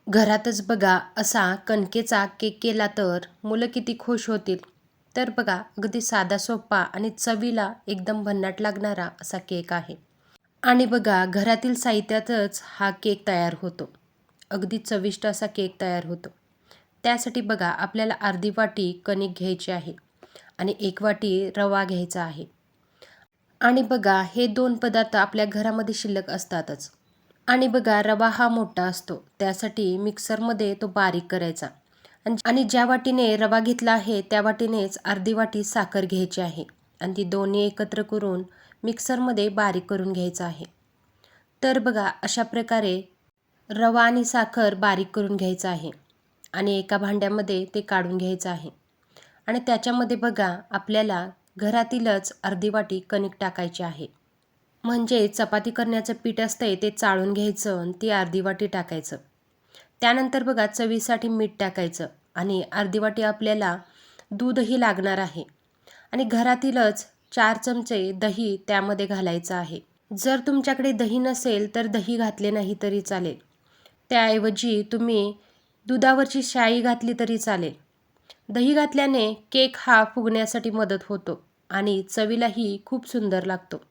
घरातच बघा असा कणकेचा केक केला तर मुलं किती खुश होतील. तर बघा अगदी साधा सोपा आणि चवीला एकदम भन्नाट लागणारा असा केक आहे. आणि बघा घरातील साहित्यातच हा केक तयार होतो. अगदी चविष्ट असा केक तयार होतो. त्यासाठी बघा आपल्याला अर्धी वाटी कणिक घ्यायची आहे आणि 1 वाटी रवा घ्यायचा आहे. आणि बघा हे 2 पदार्थ आपल्या घरामध्ये शिल्लक असतातच. आणि बघा रवा हा मोठा असतो, त्यासाठी मिक्सरमध्ये तो बारीक करायचा. आणि ज्या वाटीने रवा घेतला आहे त्या वाटीनेच अर्धी वाटी साखर घ्यायची आहे आणि ती दोन्ही एकत्र करून मिक्सरमध्ये बारीक करून घ्यायचं आहे. तर बघा अशा प्रकारे रवा आणि साखर बारीक करून घ्यायचं आहे आणि एका भांड्यामध्ये ते काढून घ्यायचं आहे. आणि त्याच्यामध्ये बघा आपल्याला घरातीलच अर्धी वाटी कणिक टाकायची आहे. म्हणजे चपाती करण्याचं पीठ असतंय ते चाळून घ्यायचं आणि ती अर्धी वाटी टाकायचं. त्यानंतर बघा चवीसाठी मीठ टाकायचं आणि अर्धी वाटी आपल्याला दूधही लागणार आहे. आणि घरातीलच 4 चमचे दही त्यामध्ये घालायचं आहे. जर तुमच्याकडे दही नसेल तर दही घातले नाही तरी चालेल. त्याऐवजी तुम्ही दुधावरची शाई घातली तरी चालेल. दही घातल्याने केक हा फुगण्यासाठी मदत होतो आणि चवीलाही खूप सुंदर लागतो.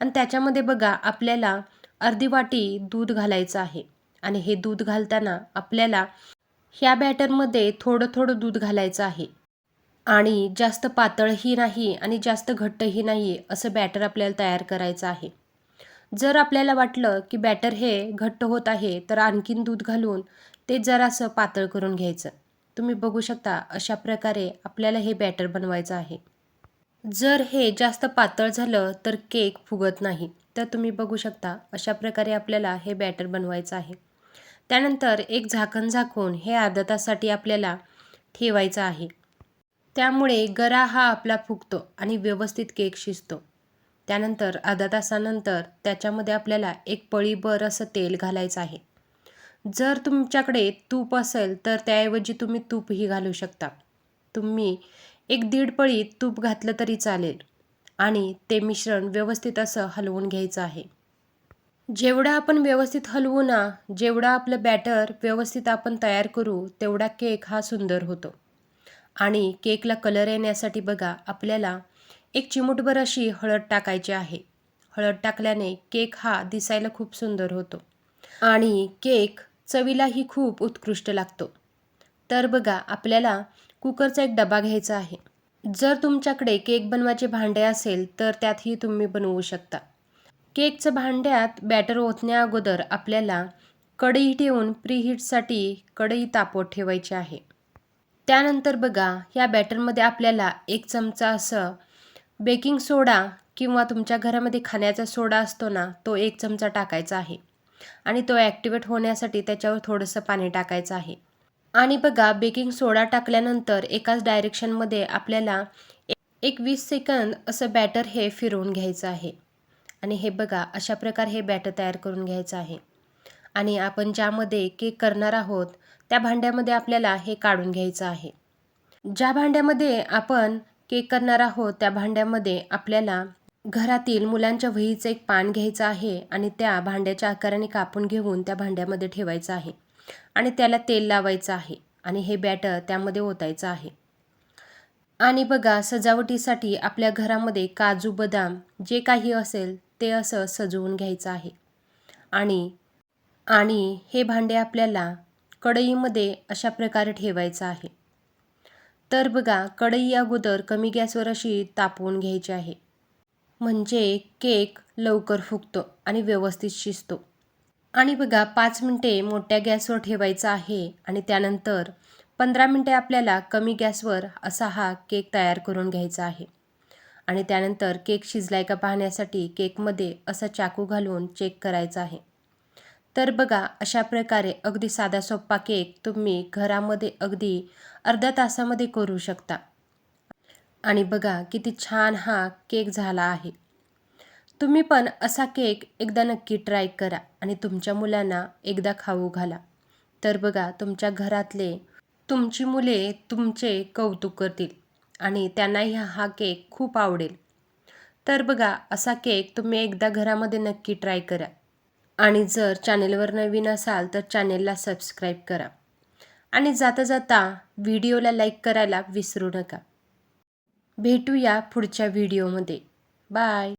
आणि त्याच्यामध्ये बघा आपल्याला अर्धी वाटी दूध घालायचं आहे आणि हे दूध घालताना आपल्याला ह्या बॅटरमध्ये थोडं थोडं दूध घालायचं आहे. आणि जास्त पातळही नाही आणि जास्त घट्टही नाही असं बॅटर आपल्याला तयार करायचं आहे. जर आपल्याला वाटलं की बॅटर हे घट्ट होत आहे तर आणखीन दूध घालून ते जरासं पातळ करून घ्यायचं. तुम्ही बघू शकता अशा प्रकारे आपल्याला हे बॅटर बनवायचं आहे. जर हे जास्त पातळ झालं तर केक फुगत नाही. तर तुम्ही बघू शकता अशा प्रकारे आपल्याला हे बॅटर बनवायचं आहे. त्यानंतर एक झाकण झाकून हे अर्धा तासासाठी आपल्याला ठेवायचं आहे. त्यामुळे गरा हा आपला फुगतो आणि व्यवस्थित केक शिजतो. त्यानंतर अर्धा तासानंतर त्याच्यामध्ये आपल्याला एक पळीभर असं तेल घालायचं आहे. जर तुमच्याकडे तूप असेल तर त्याऐवजी तुम्ही तूपही घालू शकता. तुम्ही एक 1.5 पळी तूप घातलं तरी चालेल आणि ते मिश्रण व्यवस्थित असं हलवून घ्यायचं आहे. जेवढं आपण व्यवस्थित हलवू ना, जेवढं आपलं बॅटर व्यवस्थित आपण तयार करू, तेवढा केक हा सुंदर होतो. आणि केकला कलर येण्यासाठी बघा आपल्याला एक चिमूटभर अशी हळद टाकायची आहे. हळद टाकल्याने केक हा दिसायला खूप सुंदर होतो आणि केक चवीलाही खूप उत्कृष्ट लागतो. तर बघा आपल्याला कुकरचा एक डबा घ्यायचा आहे. जर तुमच्याकडे केक बनवायचे भांडे असेल तर त्यातही तुम्ही बनवू शकता. केकचं भांड्यात बॅटर ओतण्या अगोदर आपल्याला कढई ठेवून प्रीहीटसाठी कढई तापवत ठेवायची आहे. त्यानंतर बघा या बॅटरमध्ये आपल्याला 1 चमचा असं बेकिंग सोडा किंवा तुमच्या घरामध्ये खाण्याचा सोडा असतो ना, तो 1 चमचा टाकायचा आहे आणि तो ॲक्टिवेट होण्यासाठी त्याच्यावर थोडंसं पाणी टाकायचं आहे. आणि बघा बेकिंग सोडा टाकल्यानंतर एकाच डायरेक्शनमध्ये आपल्याला एक 20 सेकंद असं बॅटर हे फिरवून घ्यायचं आहे. आणि हे बघा अशा प्रकारे हे बॅटर तयार करून घ्यायचं आहे. आणि आपण ज्यामध्ये केक करणार आहोत त्या भांड्यामध्ये आपल्याला हे काढून घ्यायचं आहे. ज्या भांड्यामध्ये आपण केक करणार आहोत त्या भांड्यामध्ये आपल्याला घरातील मुलांच्या वहीचं एक पान घ्यायचं आहे आणि त्या भांड्याच्या आकाराने कापून घेऊन त्या भांड्यामध्ये ठेवायचं आहे आणि त्याला तेल लावायचं आहे आणि हे बॅटर त्यामध्ये ओतायचं आहे. आणि बघा सजावटीसाठी आपल्या घरामध्ये काजू बदाम जे काही असेल ते असं सजवून घ्यायचं आहे. आणि आणि हे भांडे आपल्याला कढईमध्ये अशा प्रकारे ठेवायचं आहे. तर बघा कढई अगोदर कमी गॅसवर अशी तापवून घ्यायची आहे. म्हणजे केक लवकर फुगतो आणि व्यवस्थित शिजतो. आणि बघा 5 मिनिटे मोठ्या गॅसवर ठेवायचा आहे आणि त्यानंतर 15 मिनिटे आपल्याला कमी गॅसवर असा हा केक तयार करून घ्यायचा आहे. आणि त्यानंतर केक शिजलाय का पाहण्यासाठी केकमध्ये असा चाकू घालून चेक करायचा आहे. तर बघा अशा प्रकारे अगदी साधा सोपा केक तुम्ही घरामध्ये अगदी अर्ध्या तासामध्ये करू शकता. आणि बघा किती छान हा केक झाला आहे. तुम्ही पण असा केक एकदा नक्की ट्राय करा आणि तुमच्या मुलांना एकदा खाऊ घाला. तर बघा तुमच्या घरातले तुमची मुले तुमचे कौतुक करतील आणि त्यांनाही हा केक खूप आवडेल. तर बघा असा केक तुम्ही एकदा घरामध्ये नक्की ट्राय करा आणि जर चॅनेलवर नवीन असाल तर चॅनेलला सबस्क्राईब करा. आणि जाता जाता व्हिडिओला लाईक करायला विसरू नका. भेटूया पुढच्या व्हिडिओमध्ये. बाय.